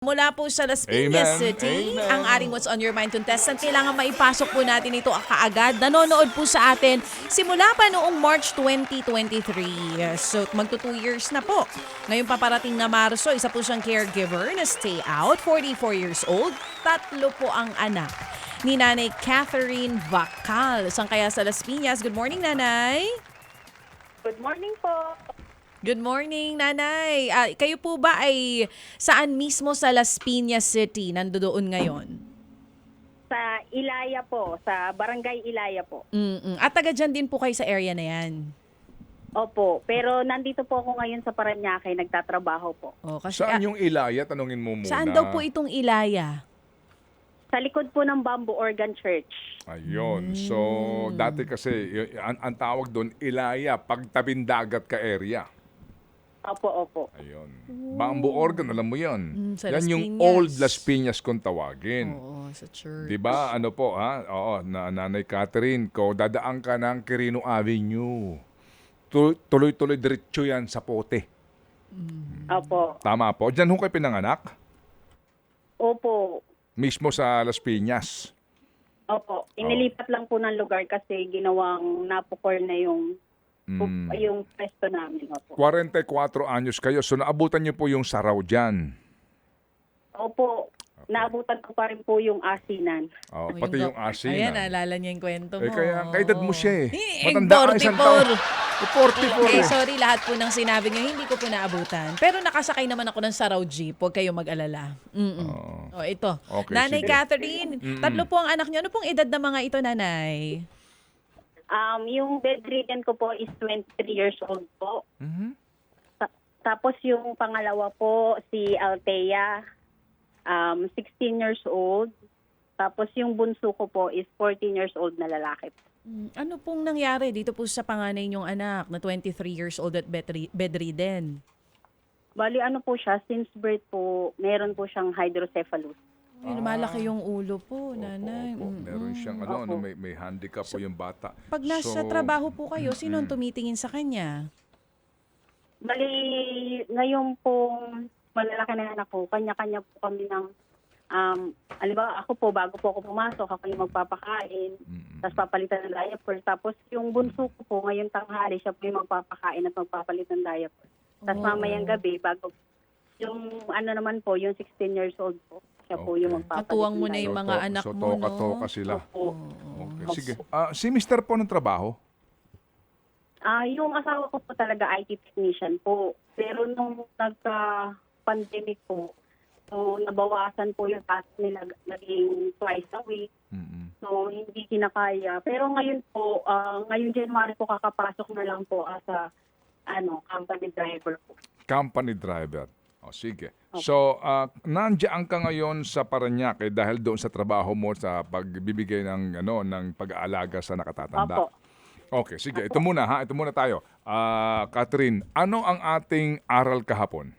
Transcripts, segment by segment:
Mula po sa Las Piñas Amen. City, Amen. ang ating What's on Your Mind contestant. Kailangan maipasok po natin ito kaagad. Nanonood po sa atin simula pa noong March 2023. So magto 2 years na po. Ngayon paparating na Marso, isa po siyang caregiver na stay out, 44 years old. 3 po ang anak ni Nanay Catherine Vacal. Saan kaya sa Las Piñas? Good morning, Nanay. Good morning po. Good morning, Nanay. Kayo po ba ay saan mismo sa Las Piñas City nandoon ngayon? Sa Ilaya po, sa Barangay Ilaya po. At taga dyan din po kayo sa area na yan? Opo, pero nandito po ako ngayon sa Parañaque, nagtatrabaho po. O, kasi, Saan yung Ilaya? Tanungin mo muna. saan daw po itong Ilaya? Sa likod po ng Bamboo Organ Church. Ayun. So, dati kasi, ang tawag doon, Ilaya, pagtabindagat ka area. Opo. Ayun. Bamboo organ, alam mo yun. Sa Yan Las yung Piñas. old Las Piñas kung tawagin. Oo, sa church. Di ba? Ano po, ha? Oo, Nanay Catherine, ko dadaan ka ng Quirino Avenue. Tuloy-tuloy diretso yan sa Pote. Opo. Tama po. Diyan ho kayo pinanganak? Opo. Mismo sa Las Piñas. Opo. Inilipat lang po ng lugar kasi ginawang napukor na yung pwesto namin. Opo. 44 anyos kayo. So naabutan niyo po yung saraw dyan. Opo. Naabutan ko pa rin po yung asinan. Oh, O, pati yung asin. Ayan, naalala niya yung kwento mo. Eh kaya, kaedad mo siya eh. Eh, Matanda ka isang taon. 44 Okay, eh. sorry lahat po ng sinabi niyo, hindi ko po naabutan. Pero nakasakay naman ako ng Saraw Jeep, huwag kayong mag-alala. O, ito. Okay, Nanay sige. Catherine, 3 po ang anak niyo. Ano pong edad ng mga ito, Nanay? Yung bedridden ko po is 23 years old po. Tapos yung pangalawa po, si Althea, 16 years old. Tapos yung bunso ko po is 14 years old na lalaki. Ano pong nangyari dito po sa panganay niyong anak na 23 years old at bedridden? Bali ano po siya, since birth po, meron po siyang hydrocephalus. Ay, lumalaki yung ulo po, Nanay. Opo. Meron siyang may handicap po yung bata. Pag nasa trabaho po kayo, sino ang tumitingin sa kanya? Bali, ngayon po, malalaki na anak ko, kanya-kanya po kami ng, alimbawa ako po, bago po ako pumasok, ako yung magpapakain, tapos papalitan ng diaper. Tapos yung bunso ko po, ngayon tanghali, siya po yung magpapakain at magpapalit ng diaper. Tapos mamayang gabi, bago, yung ano naman po, yung 16 years old po, siya po yung magpapalit Katuwang ng mo na yung diaper. mga anak so, mo, no? toka-toka sila. Opo. Okay, sige. Si Mr. po ng trabaho? Yung asawa ko po talaga IT technician po. Pero nung nagka-pandemic po, so nabawasan po yung task nila, naging twice a week. So hindi kinakaya. Pero ngayon po, ngayong January po kakapasok na lang po as a company driver po. Company driver. O, sige. So, nandiyan ka ngayon sa Parañaque dahil doon sa trabaho mo sa pagbibigay ng pag-aalaga sa nakatatanda. Opo. Okay, sige. Ito muna ha. Ito muna tayo. Catherine, ano ang ating aral kahapon?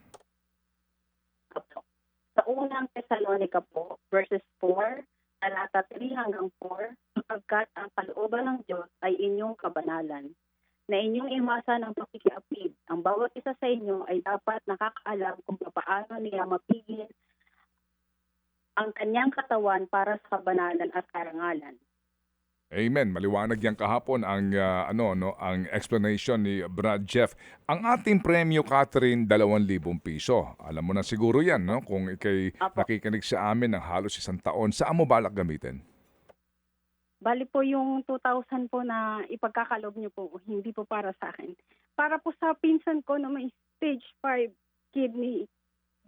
Opo. Sa unang Thessalonica po, verses 4, talata 3 hanggang 4, sapagkat ang kalooban ng Diyos ay inyong kabanalan, na inyong iwasan ang pakikiapid. Ang bawat isa sa inyo ay dapat nakakaalam kung paano niya mapigil ang kanyang katawan para sa kabanalan at karangalan. Amen. Maliwanag yan kahapon ang ang explanation ni Brad Jeff. Ang ating premyo, Catherine, 2,000 piso. Alam mo na siguro yan, no? Kung ikay nakikinig sa amin ng halos 1 taon, saan mo balak gamitin? Bali po yung 2,000 po na ipagkakaloob niyo po, hindi po para sa akin. Para po sa pinsan ko na may stage 5 kidney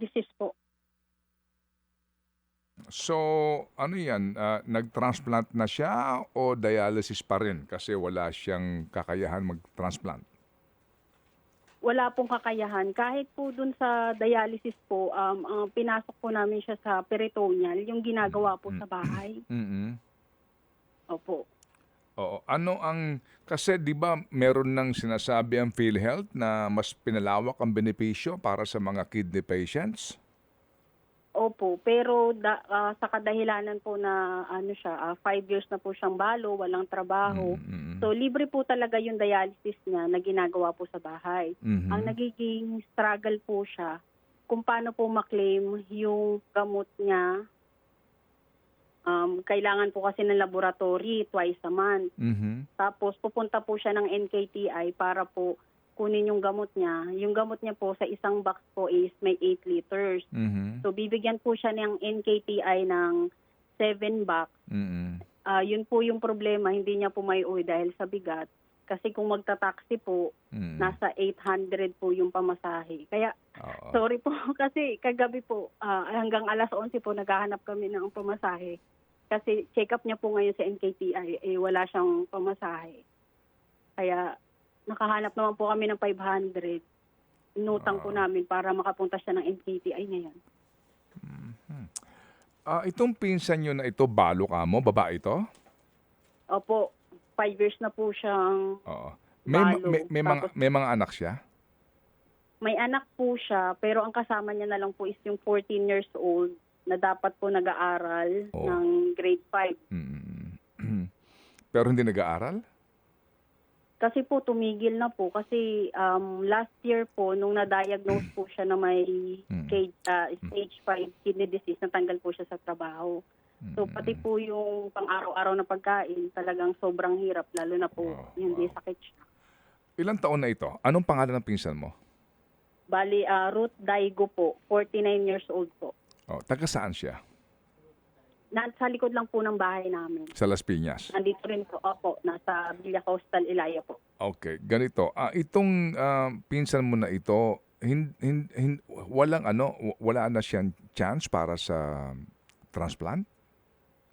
disease po. So, ano yan? Nag-transplant na siya o dialysis pa rin kasi wala siyang kakayahan mag-transplant? Wala pong kakayahan. Kahit po dun sa dialysis po, pinasok po namin siya sa peritoneal, yung ginagawa po sa bahay. Opo. Oo. Kasi di ba meron nang sinasabi ang PhilHealth na mas pinalawak ang benepisyo para sa mga kidney patients? Opo, pero sa kadahilanan po na 5 years na po siyang balo, walang trabaho. So libre po talaga yung dialysis niya na ginagawa po sa bahay. Ang nagiging struggle po siya kung paano po maklaim yung gamot niya. Kailangan po kasi ng laboratory twice a month. Mhm. Tapos pupunta po siya ng NKTI para po kunin yung gamot niya. Yung gamot niya po sa isang box po is may 8 liters. Mhm. So bibigyan po siya ng NKTI ng 7 box. Mhm. Yun po yung problema, hindi niya po may uwi dahil sa bigat. Kasi kung magta-taxi po, Mhm. nasa 800 po yung pamasahe. Kaya Oo. sorry po kasi kagabi po hanggang alas 11 po naghahanap kami ng pamasahe. Kasi check-up niya po ngayon sa NKTI, wala siyang pamasahe. Kaya nakahanap naman po kami ng 500. Inutang po namin para makapunta siya ng NKTI ngayon. Itong pinsan nyo na ito, balo ka mo, babae ito? Opo, 5 years na po siyang Oo. balo. May mga anak siya? May anak po siya, pero ang kasama niya na lang po is yung 14 years old na dapat po nag-aaral Oh. ng grade 5. Pero hindi nag-aaral? Kasi po tumigil na po kasi last year po nung na-diagnose po siya na may stage 5 kidney disease, natanggal po siya sa trabaho. So pati po yung pang-araw-araw na pagkain talagang sobrang hirap lalo na po yung di sakit siya. Ilang taon na ito? Anong pangalan ng pinsan mo? Bali, Ruth Daigo po, 49 years old po. Taga saan siya? Nasa likod lang po ng bahay namin. Sa Las Piñas? Nandito rin po, opo, nasa Villa Coastal, Ilaya po. Okay, ganito. Itong pinsan mo na ito, wala na siyang chance para sa transplant?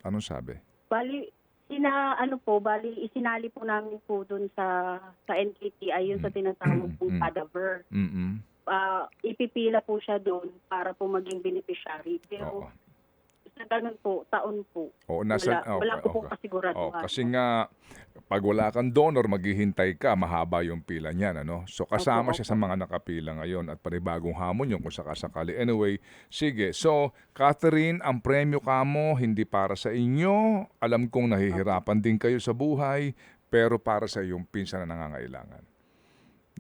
Anong sabi? Bali, isinali po namin po dun sa NKTI, yun sa tinatawag pong cadaver. Mm-mm. Ipipila po siya doon para po maging beneficiary. Pero Oo. sa ganun po, taon po. Oo, Wala po pong kasiguraduhan. kasi nga, pag wala kang donor, maghihintay ka, mahaba yung pila niyan. Ano? So kasama siya sa mga nakapila ngayon at panibagong hamon yun kung sakasakali. Anyway, sige. So, Catherine, ang premyo ka mo, hindi para sa inyo. Alam kong nahihirapan din kayo sa buhay, pero para sa iyong pinsan na nangangailangan.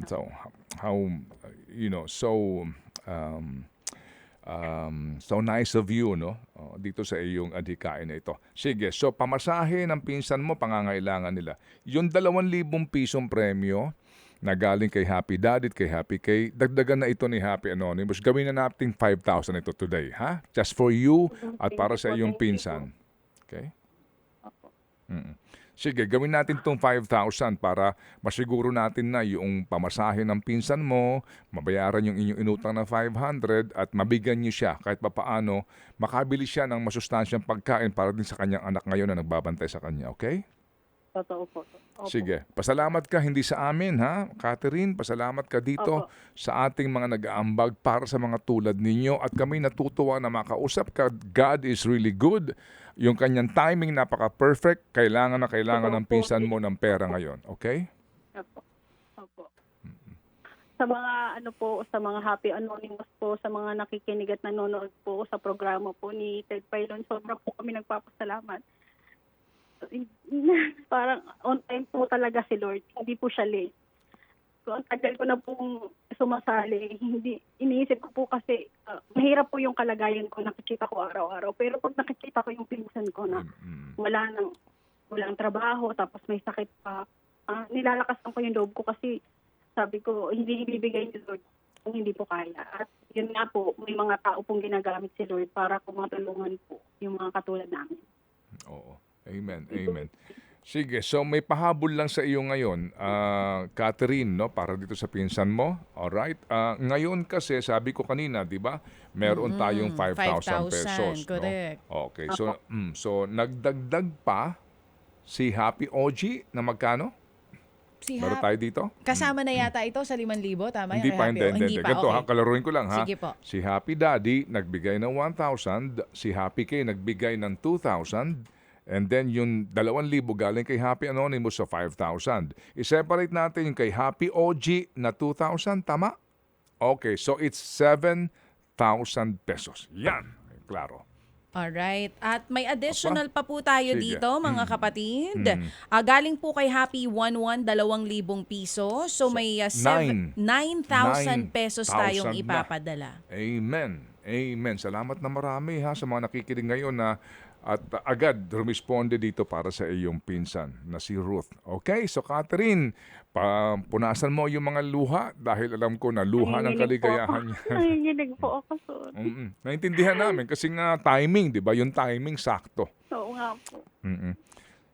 So, so nice of you, no? Dito sa iyong adhikain na ito. Sige, so pamasahe ng pinsan mo, pangangailangan nila. Yung 2,000 pisong premyo na galing kay Happy Dad at kay Happy K, dagdagan na ito ni Happy Anonymous. Gawin na natin 5,000 ito today, ha? Just for you at para sa iyong pinsan. Okay? Sige, gawin natin itong 5,000 para masiguro natin na yung pamasahe ng pinsan mo, mabayaran yung inyong inutang na 500 at mabigyan niyo siya kahit papaano, makabili siya ng masustansyang pagkain para din sa kanyang anak ngayon na nagbabantay sa kanya, okay? Totoo po. Opo. Sige, pasalamat ka hindi sa amin, ha? Catherine, pasalamat ka dito sa ating mga nag-aambag para sa mga tulad ninyo at kami natutuwa na makausap ka. God is really good. Yung kanyang timing napaka-perfect. Kailangan na kailangan ng pinsan mo ng pera ngayon, okay? Opo. Sa mga sa mga Happy Anonymous po, sa mga nakikinig at nanonood po sa programa po ni Ted Pailon, sobrang po kami nagpapasalamat. Parang on time po talaga si Lord. Hindi po siya late. So, ang tagal ko na pong sumasali. Iniisip ko po kasi mahirap po yung kalagayan ko. Nakikita ko araw-araw. Pero pag nakikita ko yung pinsan ko na walang trabaho, tapos may sakit pa, nilalakasan ko yung loob ko kasi sabi ko, hindi ibibigay ni Lord kung hindi po kaya. At yun nga po, may mga tao pong ginagamit si Lord para kumatulungan po yung mga katulad namin. Oo. Amen. Amen. Sige, so may pahabol lang sa iyo ngayon, Catherine, no, para dito sa pinsan mo. Alright? Ngayon kasi, sabi ko kanina, di ba, meron tayong 5,000 pesos. Correct. No? Okay, so nagdagdag pa si Happy OG na magkano? Meron tayo dito? Kasama na yata ito sa 5,000, tama? Hindi pa, hindi. Ganito, okay. kalaruin ko lang, ha? Sige po. Si Happy Daddy nagbigay ng 1,000, si Happy K nagbigay ng 2,000, and then yung 2,000 galing kay Happy Anonymous sa 5,000. I-separate natin yung kay Happy OG na 2,000, tama? Okay, so it's 7,000 pesos. Yan, klaro. Alright. At may additional pa po tayo Sige. dito, mga kapatid. Galing po kay Happy 11, 2,000 piso. So may 9,000 pesos tayong 9,000 na. ipapadala. Amen. Amen. Salamat na marami ha sa mga nakikinig ngayon na at agad rumisponde dito para sa iyong pinsan na si Ruth. Okay, so Catherine, punasan mo yung mga luha dahil alam ko na luha ng kaligayahan niya. Nanginginig po ako, sorry. Naintindihan namin kasi nga timing, di ba? Yung timing sakto. Oo nga po.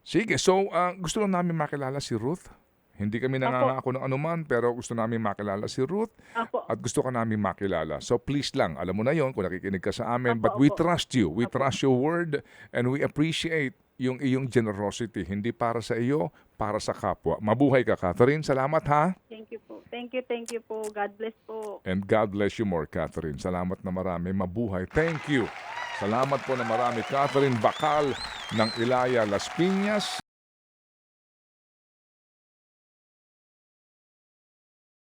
Sige, so gusto lang namin makilala si Ruth. Hindi kami nangangako ng anuman pero gusto namin makilala si Ruth Apo. at gusto ka namin makilala. So please lang, alam mo na yon kung nakikinig ka sa amin. But Apo, we apo. trust you. We trust your word and we appreciate yung iyong generosity. Hindi para sa iyo, para sa kapwa. Mabuhay ka, Catherine. Salamat ha. Thank you po. Thank you po. God bless po. And God bless you more, Catherine. Salamat na marami. Mabuhay. Thank you. Salamat po na marami, Catherine Bakal ng Ilaya, Las Piñas.